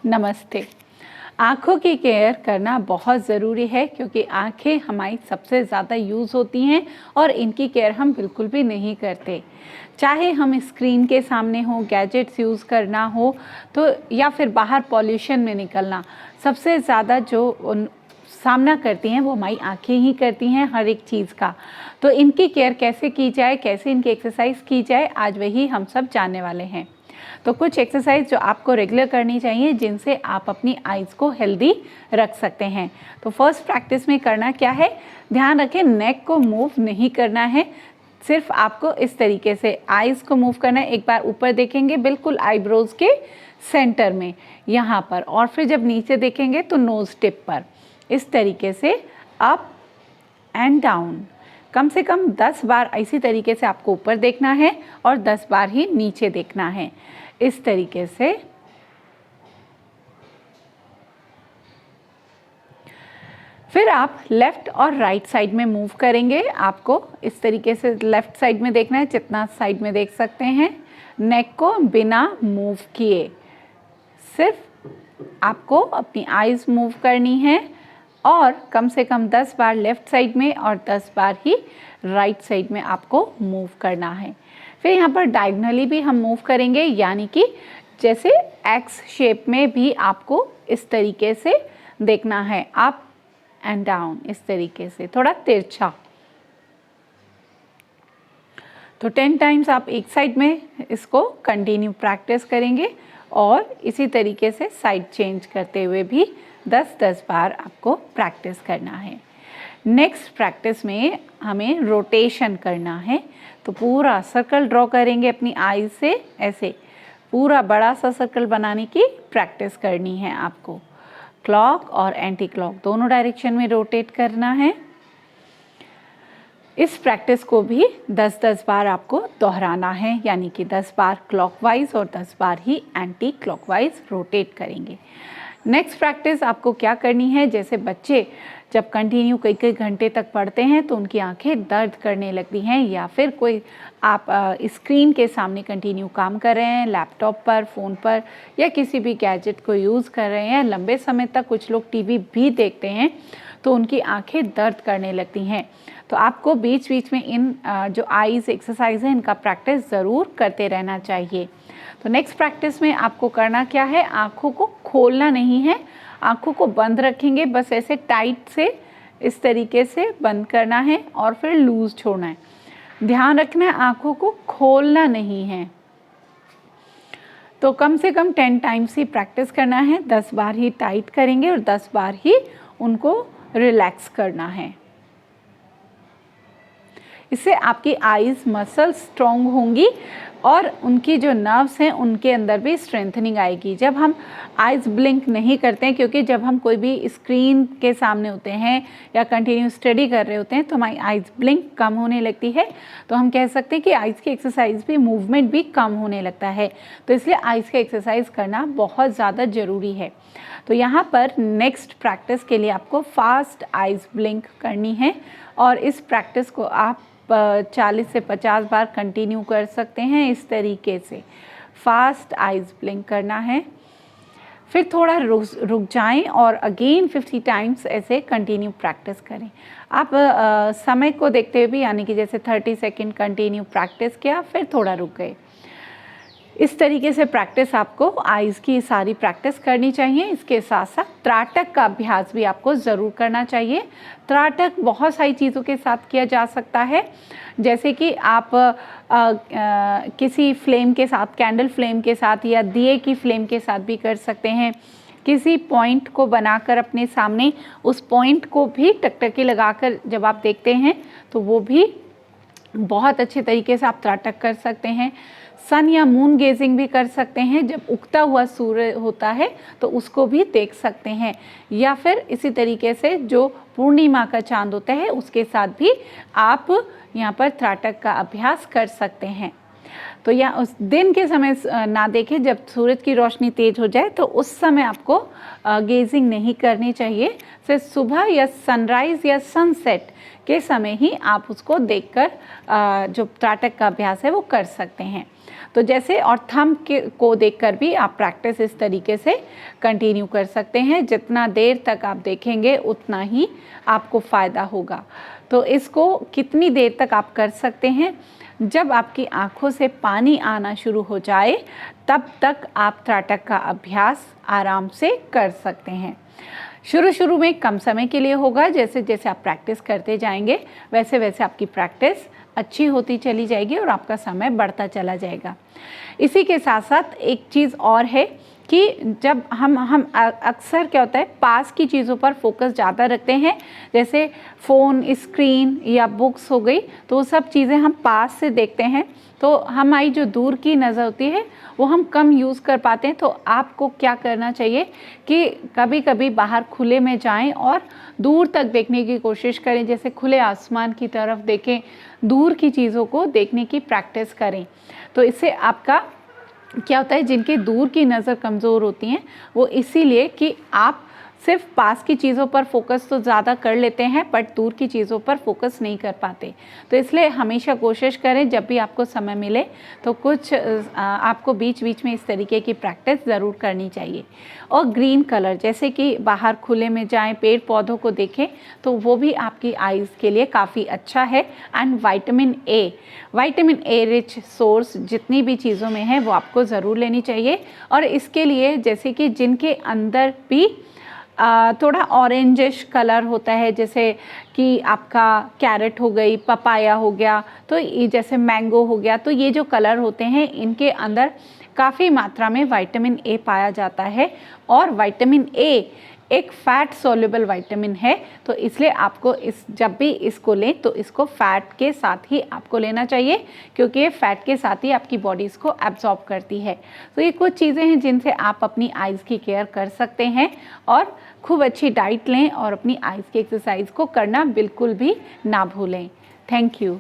नमस्ते। आँखों की केयर करना बहुत ज़रूरी है क्योंकि आँखें हमारी सबसे ज़्यादा यूज़ होती हैं और इनकी केयर हम बिल्कुल भी नहीं करते। चाहे हम स्क्रीन के सामने हो, गैजेट्स यूज़ करना हो तो या फिर बाहर पॉल्यूशन में निकलना, सबसे ज़्यादा जो सामना करती हैं वो हमारी आँखें ही करती हैं हर एक चीज़ का। तो इनकी केयर कैसे की जाए, कैसे इनकी एक्सरसाइज की जाए, आज वही हम सब जानने वाले हैं। तो कुछ एक्सरसाइज जो आपको रेगुलर करनी चाहिए जिनसे आप अपनी आइज़ को हेल्दी रख सकते हैं। तो फर्स्ट प्रैक्टिस में करना क्या है, ध्यान रखें नेक को मूव नहीं करना है, सिर्फ आपको इस तरीके से आइज़ को मूव करना है। एक बार ऊपर देखेंगे बिल्कुल आईब्रोज़ के सेंटर में यहाँ पर, और फिर जब नीचे देखेंगे तो नोज़ टिप पर, इस तरीके से अप एंड डाउन। कम से कम 10 बार इसी तरीके से आपको ऊपर देखना है और 10 बार ही नीचे देखना है, इस तरीके से। फिर आप लेफ़्ट और राइट साइड में मूव करेंगे। आपको इस तरीके से लेफ़्ट साइड में देखना है, जितना साइड में देख सकते हैं। नेक को बिना मूव किए सिर्फ आपको अपनी आइज़ मूव करनी है और कम से कम 10 बार लेफ़्ट साइड में और 10 बार ही राइट साइड में आपको मूव करना है। फिर यहाँ पर डायगनली भी हम मूव करेंगे, यानी कि जैसे एक्स शेप में भी आपको इस तरीके से देखना है, अप एंड डाउन, इस तरीके से थोड़ा तिरछा। तो 10 टाइम्स आप एक साइड में इसको कंटिन्यू प्रैक्टिस करेंगे और इसी तरीके से साइड चेंज करते हुए भी 10-10 बार आपको प्रैक्टिस करना है। नेक्स्ट प्रैक्टिस में हमें रोटेशन करना है, तो पूरा सर्कल ड्रॉ करेंगे अपनी आईज से, ऐसे पूरा बड़ा सा सर्कल बनाने की प्रैक्टिस करनी है आपको। क्लॉक और एंटी क्लॉक दोनों डायरेक्शन में रोटेट करना है। इस प्रैक्टिस को भी 10-10 बार आपको दोहराना है, यानी कि 10 बार क्लॉकवाइज और 10 बार ही एंटी क्लॉकवाइज रोटेट करेंगे। नेक्स्ट प्रैक्टिस आपको क्या करनी है, जैसे बच्चे जब कंटिन्यू कई कई घंटे तक पढ़ते हैं तो उनकी आंखें दर्द करने लगती हैं, या फिर कोई आप स्क्रीन के सामने कंटिन्यू काम कर रहे हैं, लैपटॉप पर, फ़ोन पर या किसी भी गैजेट को यूज़ कर रहे हैं, लंबे समय तक कुछ लोग टीवी भी देखते हैं, तो उनकी आंखें दर्द करने लगती हैं। तो आपको बीच बीच में इन जो आईज़ एक्सरसाइज है इनका प्रैक्टिस ज़रूर करते रहना चाहिए। तो नेक्स्ट प्रैक्टिस में आपको करना क्या है, आँखों को खोलना नहीं है, आँखों को बंद रखेंगे, बस ऐसे टाइट से इस तरीके से बंद करना है और फिर लूज़ छोड़ना है। ध्यान रखना है आँखों को खोलना नहीं है। तो कम से कम 10 टाइम्स ही प्रैक्टिस करना है, 10 बार ही टाइट करेंगे और 10 बार ही उनको रिलैक्स करना है। इससे आपकी आईज़ मसल्स स्ट्रॉन्ग होंगी और उनकी जो नर्व्स हैं उनके अंदर भी स्ट्रेंथनिंग आएगी। जब हम आइज़ ब्लिंक नहीं करते हैं, क्योंकि जब हम कोई भी स्क्रीन के सामने होते हैं या कंटिन्यू स्टडी कर रहे होते हैं तो हमारी आइज़ ब्लिंक कम होने लगती है, तो हम कह सकते हैं कि आइज़ की एक्सरसाइज भी, मूवमेंट भी कम होने लगता है। तो इसलिए आइज़ का एक्सरसाइज करना बहुत ज़्यादा ज़रूरी है। तो यहाँ पर नेक्स्ट प्रैक्टिस के लिए आपको फास्ट आइज़ ब्लिंक करनी है और इस प्रैक्टिस को आप 40 से 50 बार कंटिन्यू कर सकते हैं। इस तरीके से फास्ट आइज़ ब्लिंक करना है, फिर थोड़ा रुक जाएं और अगेन 50 टाइम्स ऐसे कंटिन्यू प्रैक्टिस करें। आप समय को देखते हुए भी, यानी कि जैसे 30 सेकेंड कंटिन्यू प्रैक्टिस किया, फिर थोड़ा रुक गए। इस तरीके से प्रैक्टिस आपको आइज़ की सारी प्रैक्टिस करनी चाहिए। इसके साथ साथ त्राटक का अभ्यास भी आपको ज़रूर करना चाहिए। त्राटक बहुत सारी चीज़ों के साथ किया जा सकता है, जैसे कि आप किसी फ्लेम के साथ, कैंडल फ्लेम के साथ या दिए की फ्लेम के साथ भी कर सकते हैं। किसी पॉइंट को बनाकर अपने सामने उस पॉइंट को भी टकटकी लगाकर जब आप देखते हैं तो वो भी बहुत अच्छे तरीके से आप त्राटक कर सकते हैं। सन या मून गेजिंग भी कर सकते हैं, जब उगता हुआ सूर्य होता है तो उसको भी देख सकते हैं, या फिर इसी तरीके से जो पूर्णिमा का चांद होता है उसके साथ भी आप यहाँ पर त्राटक का अभ्यास कर सकते हैं। तो या उस दिन के समय ना देखें, जब सूरज की रोशनी तेज हो जाए तो उस समय आपको गेजिंग नहीं करनी चाहिए। सिर्फ सुबह या सनराइज़ या सनसेट के समय ही आप उसको देखकर जो त्राटक का अभ्यास है वो कर सकते हैं। तो जैसे और थंब के को देखकर भी आप प्रैक्टिस इस तरीके से कंटिन्यू कर सकते हैं। जितना देर तक आप देखेंगे उतना ही आपको फ़ायदा होगा। तो इसको कितनी देर तक आप कर सकते हैं? जब आपकी आँखों से पानी आना शुरू हो जाए तब तक आप त्राटक का अभ्यास आराम से कर सकते हैं। शुरू में कम समय के लिए होगा, जैसे जैसे आप प्रैक्टिस करते जाएंगे वैसे वैसे आपकी प्रैक्टिस अच्छी होती चली जाएगी और आपका समय बढ़ता चला जाएगा। इसी के साथ साथ एक चीज़ और है कि जब हम अक्सर क्या होता है, पास की चीज़ों पर फोकस ज़्यादा रखते हैं, जैसे फ़ोन, स्क्रीन या बुक्स हो गई, तो वो सब चीज़ें हम पास से देखते हैं, तो हमारी जो दूर की नज़र होती है वो हम कम यूज़ कर पाते हैं। तो आपको क्या करना चाहिए कि कभी कभी बाहर खुले में जाएं और दूर तक देखने की कोशिश करें, जैसे खुले आसमान की तरफ देखें, दूर की चीज़ों को देखने की प्रैक्टिस करें। तो इससे आपका क्या होता है, जिनके दूर की नज़र कमज़ोर होती हैं वो इसीलिए कि आप सिर्फ पास की चीज़ों पर फोकस तो ज़्यादा कर लेते हैं बट दूर की चीज़ों पर फोकस नहीं कर पाते। तो इसलिए हमेशा कोशिश करें जब भी आपको समय मिले तो कुछ आपको बीच बीच में इस तरीके की प्रैक्टिस ज़रूर करनी चाहिए। और ग्रीन कलर, जैसे कि बाहर खुले में जाएं, पेड़ पौधों को देखें, तो वो भी आपकी आइज़ के लिए काफ़ी अच्छा है। And vitamin A rich source जितनी भी चीज़ों में है वो आपको ज़रूर लेनी चाहिए। और इसके लिए जैसे कि जिनके अंदर भी थोड़ा ऑरेंजिश कलर होता है, जैसे कि आपका कैरेट हो गई, पपाया हो गया, तो ये जैसे मैंगो हो गया, तो ये जो कलर होते हैं इनके अंदर काफ़ी मात्रा में विटामिन ए पाया जाता है। और विटामिन ए एक फैट सोल्यूबल विटामिन है, तो इसलिए आपको जब भी इसको लें तो इसको फैट के साथ ही आपको लेना चाहिए, क्योंकि ये फैट के साथ ही आपकी बॉडी इसको एब्जॉर्ब करती है। तो ये कुछ चीज़ें हैं जिनसे आप अपनी आइज़ की केयर कर सकते हैं। और खूब अच्छी डाइट लें और अपनी आइज़ की एक्सरसाइज को करना बिल्कुल भी ना भूलें। Thank you.